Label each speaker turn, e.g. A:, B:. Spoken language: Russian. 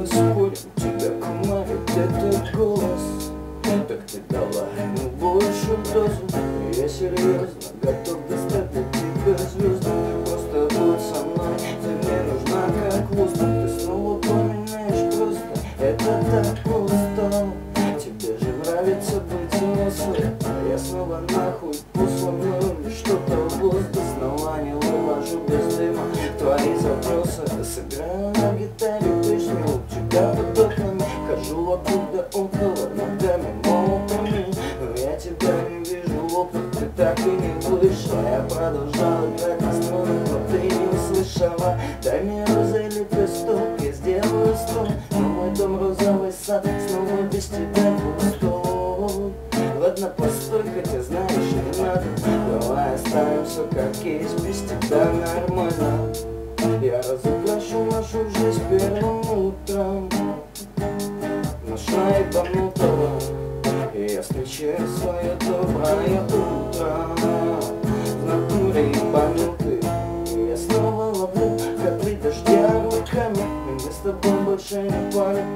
A: мы спорим, тебя кумарит этот голос. Так ты давай ему большую дозу. Я серьезно готов достать для тебя звезды. Ты просто будь со мной, ты мне нужна как воздух. Ты снова поменяешь просто, это так просто. Тебе же нравится быть взрослой, а я снова нахуй посланную. Лишь что-то в воздух снова не вывожу без дыма твои запросы. Сыграю на гитаре песню у тебя под окнами. Хожу вокруг да около, ногами молотами. Но я тебя не вижу, опыт ты так и не вышла. Я продолжал играть на струнах, но ты не услышала. Дай мне розы или лепесток, я сделаю стол. Но мой дом розовый сад, снова без тебя пустой. Ладно, постой, хотя знаешь, не надо. Давай оставим все как есть, без тебя нормально. Я разукрашу нашу жизнь первым утром. Нашла ебанутого, и я встречаю свое доброе утро. В натуре ебанутый, и я снова ловлю капли дождя руками. И мы с тобой больше не палим.